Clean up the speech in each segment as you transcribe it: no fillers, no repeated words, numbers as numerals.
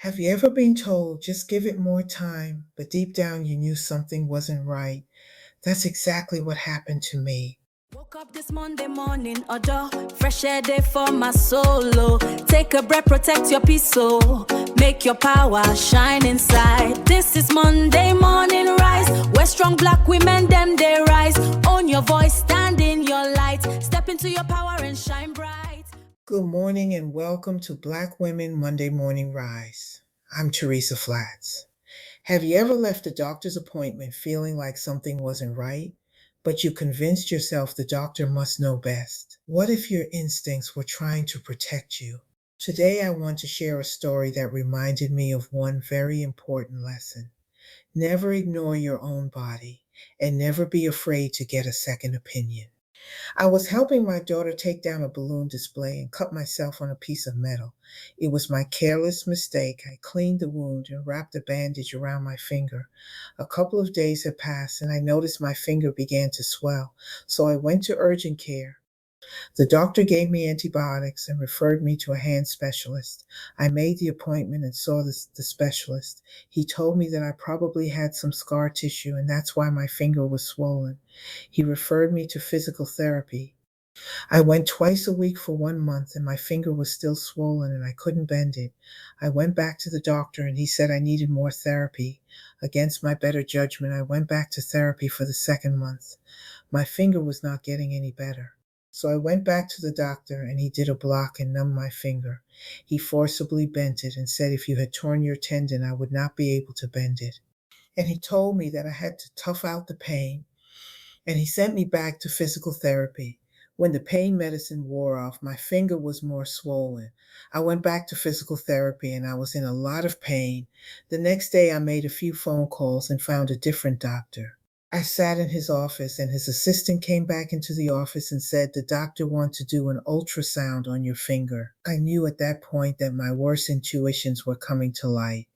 Have you ever been told just give it more time, but deep down you knew something wasn't right? That's exactly what happened to me. Woke up this Monday morning, Odo, fresh air day for my solo. Take a breath, protect your peace, so make your power shine inside. This is Monday morning rise, where strong black women them they rise. Own your voice, stand in your light, step into your power and shine bright. Good morning and welcome to Black Women Monday Morning Rise. I'm Teresa Flats. Have you ever left a doctor's appointment feeling like something wasn't right, but you convinced yourself the doctor must know best? What if your instincts were trying to protect you? Today I want to share a story that reminded me of one very important lesson. Never ignore your own body and never be afraid to get a second opinion. I was helping my daughter take down a balloon display and cut myself on a piece of metal. It was my careless mistake. I cleaned the wound and wrapped a bandage around my finger. A couple of days had passed and I noticed my finger began to swell, so I went to urgent care. The doctor gave me antibiotics and referred me to a hand specialist. I made the appointment and saw the specialist. He told me that I probably had some scar tissue and that's why my finger was swollen. He referred me to physical therapy. I went twice a week for 1 month and my finger was still swollen and I couldn't bend it. I went back to the doctor and he said I needed more therapy. Against my better judgment, I went back to therapy for the second month. My finger was not getting any better. So I went back to the doctor and he did a block and numbed my finger. He forcibly bent it and said if you had torn your tendon, I would not be able to bend it. And he told me that I had to tough out the pain. And he sent me back to physical therapy. When the pain medicine wore off, my finger was more swollen. I went back to physical therapy and I was in a lot of pain. The next day I made a few phone calls and found a different doctor. I sat in his office and his assistant came back into the office and said, the doctor wants to do an ultrasound on your finger. I knew at that point that my worst intuitions were coming to light.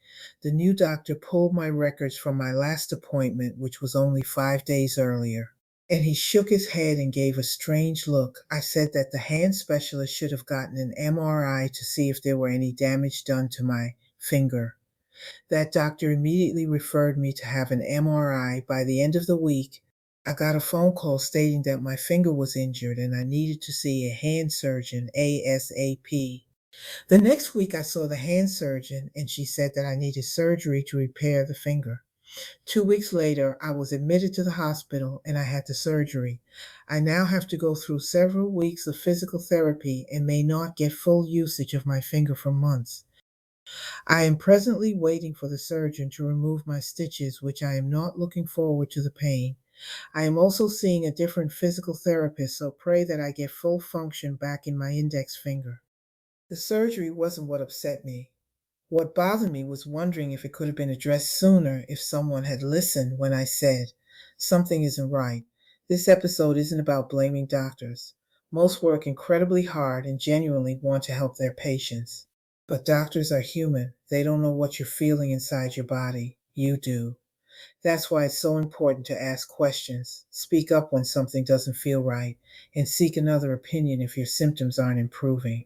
The new doctor pulled my records from my last appointment, which was only 5 days earlier. And he shook his head and gave a strange look. I said that the hand specialist should have gotten an MRI to see if there were any damage done to my finger. That doctor immediately referred me to have an MRI. By the end of the week, I got a phone call stating that my finger was injured and I needed to see a hand surgeon ASAP. The next week I saw the hand surgeon and she said that I needed surgery to repair the finger. 2 weeks later, I was admitted to the hospital and I had the surgery. I now have to go through several weeks of physical therapy and may not get full usage of my finger for months. I am presently waiting for the surgeon to remove my stitches, which I am not looking forward to the pain. I am also seeing a different physical therapist, so pray that I get full function back in my index finger. The surgery wasn't what upset me. What bothered me was wondering if it could have been addressed sooner if someone had listened when I said, something isn't right. This episode isn't about blaming doctors. Most work incredibly hard and genuinely want to help their patients. But doctors are human. They don't know what you're feeling inside your body. You do. That's why it's so important to ask questions, speak up when something doesn't feel right, and seek another opinion if your symptoms aren't improving.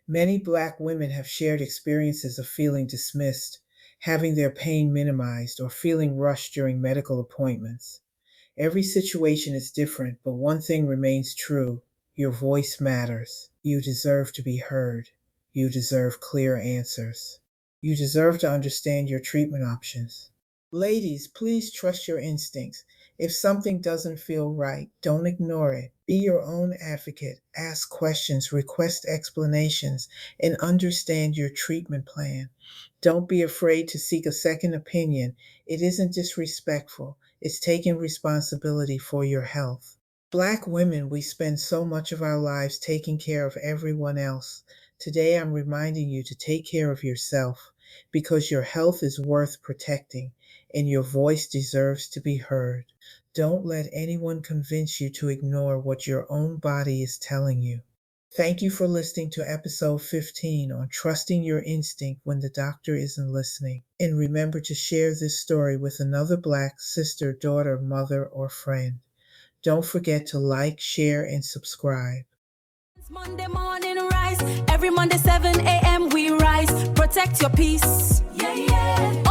Many Black women have shared experiences of feeling dismissed, having their pain minimized, or feeling rushed during medical appointments. Every situation is different, but one thing remains true. Your voice matters. You deserve to be heard. You deserve clear answers. You deserve to understand your treatment options. Ladies, please trust your instincts. If something doesn't feel right, don't ignore it. Be your own advocate. Ask questions, request explanations, and understand your treatment plan. Don't be afraid to seek a second opinion. It isn't disrespectful. It's taking responsibility for your health. Black women, we spend so much of our lives taking care of everyone else. Today I'm reminding you to take care of yourself because your health is worth protecting and your voice deserves to be heard. Don't let anyone convince you to ignore what your own body is telling you. Thank you for listening to episode 15 on trusting your instinct when the doctor isn't listening. And remember to share this story with another Black sister, daughter, mother, or friend. Don't forget to like, share, and subscribe. It's Monday morning rise, every Monday 7 a.m. we rise. protect your peace. Yeah, yeah.